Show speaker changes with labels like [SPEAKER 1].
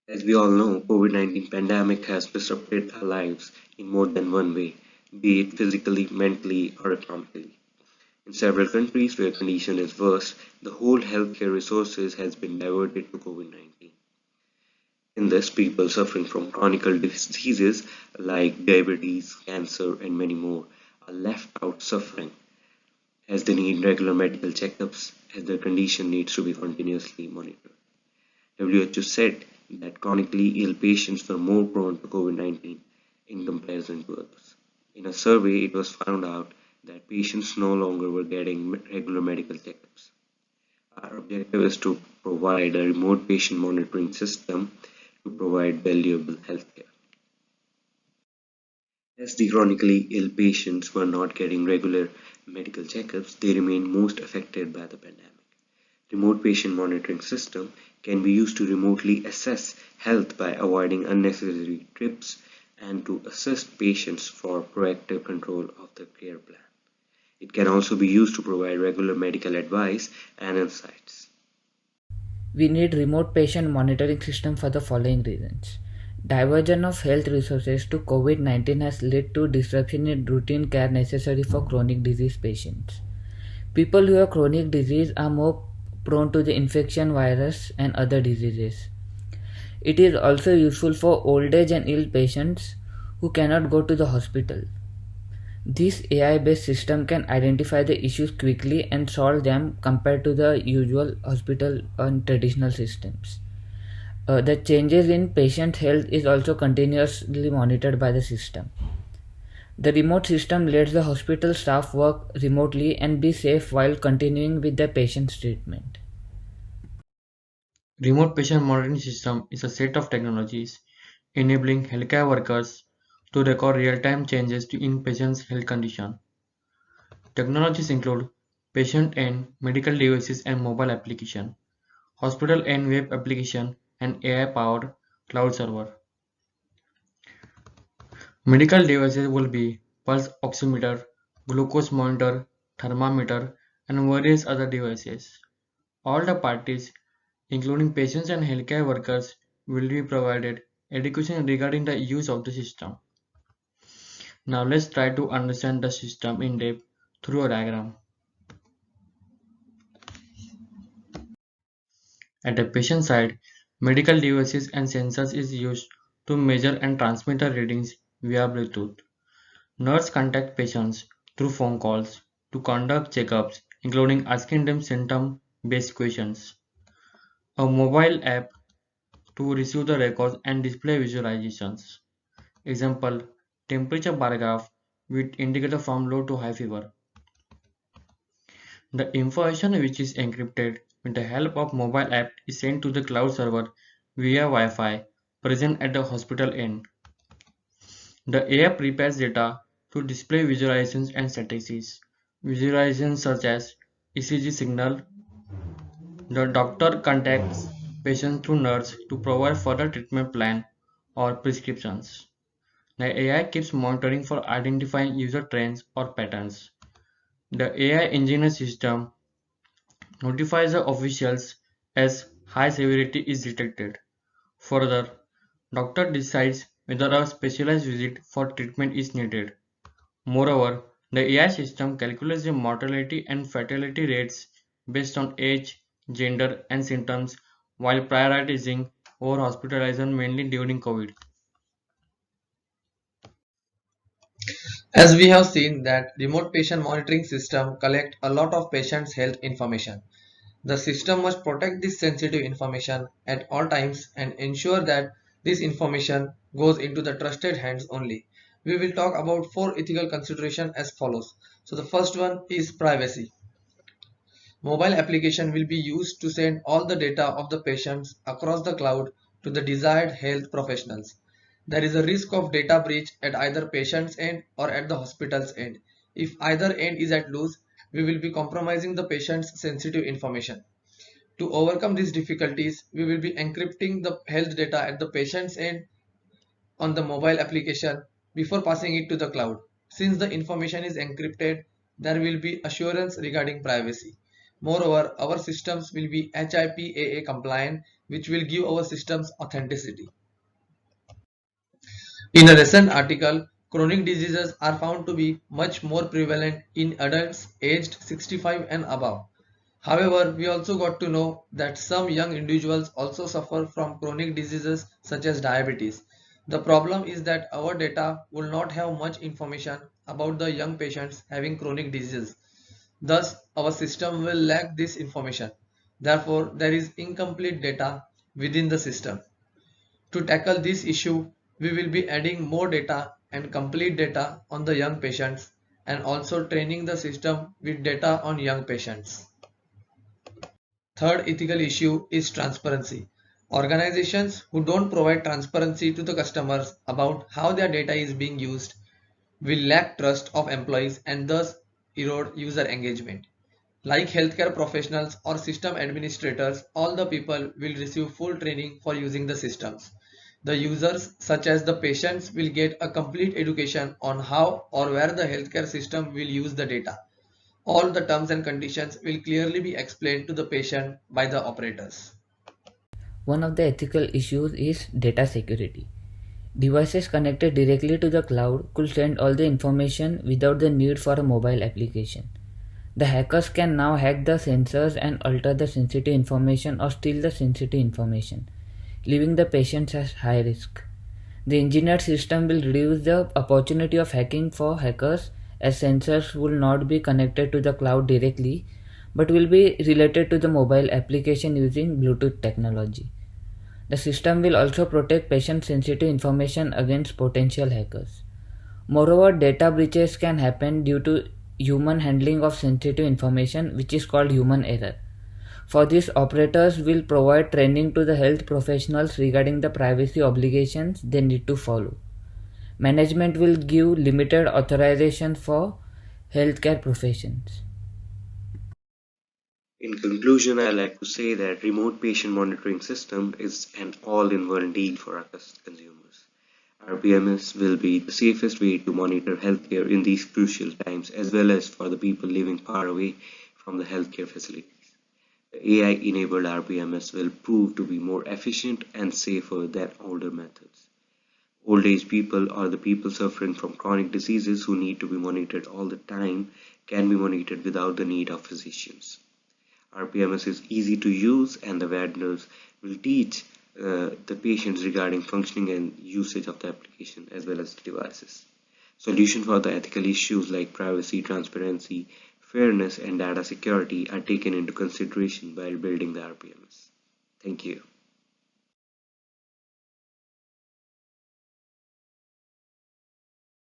[SPEAKER 1] As we all know, COVID-19 pandemic has disrupted our lives in more than one way, be it physically, mentally, or economically. In several countries where condition is worse, the whole healthcare resources has been diverted to COVID-19. In this, people suffering from chronic diseases like diabetes, cancer, and many more are left out suffering as they need regular medical checkups as their condition needs to be continuously monitored. WHO said that chronically ill patients were more prone to COVID-19 in comparison to others. In a survey, it was found out that patients no longer were getting regular medical checkups. Our objective is to provide a remote patient monitoring system to provide valuable healthcare. As the chronically ill patients were not getting regular medical checkups, they remain most affected by the pandemic. Remote patient monitoring system can be used to remotely assess health by avoiding unnecessary trips and to assist patients for proactive control of the care plan. It can also be used to provide regular medical advice and insights.
[SPEAKER 2] We need remote patient monitoring system for the following reasons. Diversion of health resources to COVID-19 has led to disruption in routine care necessary for chronic disease patients. People who have chronic disease are more prone to the infection virus and other diseases. It is also useful for old age and ill patients who cannot go to the hospital. This AI-based system can identify the issues quickly and solve them compared to the usual hospital and traditional systems. The changes in patient health is also continuously monitored by the system. The remote system lets the hospital staff work remotely and be safe while continuing with the patient's treatment.
[SPEAKER 3] Remote patient monitoring system is a set of technologies enabling healthcare workers to record real-time changes to in-patient's health condition. Technologies include patient and medical devices and mobile application, hospital and web application, and AI-powered cloud server. Medical devices will be pulse oximeter, glucose monitor, thermometer, and various other devices. All the parties, including patients and healthcare workers, will be provided education regarding the use of the system. Now let's try to understand the system in depth through a diagram. At the patient side, medical devices and sensors is used to measure and transmit the readings via Bluetooth. Nurse contact patients through phone calls to conduct checkups, including asking them symptom-based questions. A mobile app to receive the records and display visualizations. Example, temperature bar graph with indicator from low to high fever. The information which is encrypted with the help of mobile app is sent to the cloud server via Wi-Fi present at the hospital end. The app prepares data to display visualizations and statistics. Visualizations such as ECG signal. The doctor contacts patients through nurse to provide further treatment plan or prescriptions. The AI keeps monitoring for identifying user trends or patterns. The AI engineer system notifies the officials as high severity is detected. Further, doctor decides whether a specialized visit for treatment is needed. Moreover, the AI system calculates the mortality and fatality rates based on age, gender, and symptoms while prioritizing over hospitalization mainly during COVID.
[SPEAKER 4] As we have seen that remote patient monitoring system collect a lot of patients' health information. The system must protect this sensitive information at all times and ensure that this information goes into the trusted hands only. We will talk about four ethical considerations as follows. So the first one is privacy. Mobile application will be used to send all the data of the patients across the cloud to the desired health professionals. There is a risk of data breach at either patient's end or at the hospital's end. If either end is at loose, we will be compromising the patient's sensitive information. To overcome these difficulties, we will be encrypting the health data at the patient's end on the mobile application before passing it to the cloud. Since the information is encrypted, there will be assurance regarding privacy. Moreover, our systems will be HIPAA compliant, which will give our systems authenticity. In a recent article, chronic diseases are found to be much more prevalent in adults aged 65 and above. However, we also got to know that some young individuals also suffer from chronic diseases such as diabetes. The problem is that our data will not have much information about the young patients having chronic disease. Thus, our system will lack this information. Therefore, there is incomplete data within the system. To tackle this issue, we will be adding more data and complete data on the young patients and also training the system with data on young patients. Third ethical issue is transparency. Organizations who don't provide transparency to the customers about how their data is being used will lack trust of employees and thus erode user engagement. Like healthcare professionals or system administrators, all the people will receive full training for using the systems. The users, such as the patients, will get a complete education on how or where the healthcare system will use the data. All the terms and conditions will clearly be explained to the patient by the operators.
[SPEAKER 2] One of the ethical issues is data security. Devices connected directly to the cloud could send all the information without the need for a mobile application. The hackers can now hack the sensors and alter the sensitive information or steal the sensitive information, leaving the patients at high risk. The engineered system will reduce the opportunity of hacking for hackers as sensors will not be connected to the cloud directly but will be related to the mobile application using Bluetooth technology. The system will also protect patient sensitive information against potential hackers. Moreover, data breaches can happen due to human handling of sensitive information, which is called human error. For this, operators will provide training to the health professionals regarding the privacy obligations they need to follow. Management will give limited authorization for healthcare professions.
[SPEAKER 1] In conclusion, I like to say that remote patient monitoring system is an all-in-one deal for our consumers. RPMS will be the safest way to monitor healthcare in these crucial times, as well as for the people living far away from the healthcare facilities. The AI-enabled RPMS will prove to be more efficient and safer than older methods. Old age people or the people suffering from chronic diseases who need to be monitored all the time can be monitored without the need of physicians. RPMS is easy to use and the vendors will teach the patients regarding functioning and usage of the application as well as devices. Solutions for the ethical issues like privacy, transparency, fairness, and data security are taken into consideration while building the RPMS. Thank you.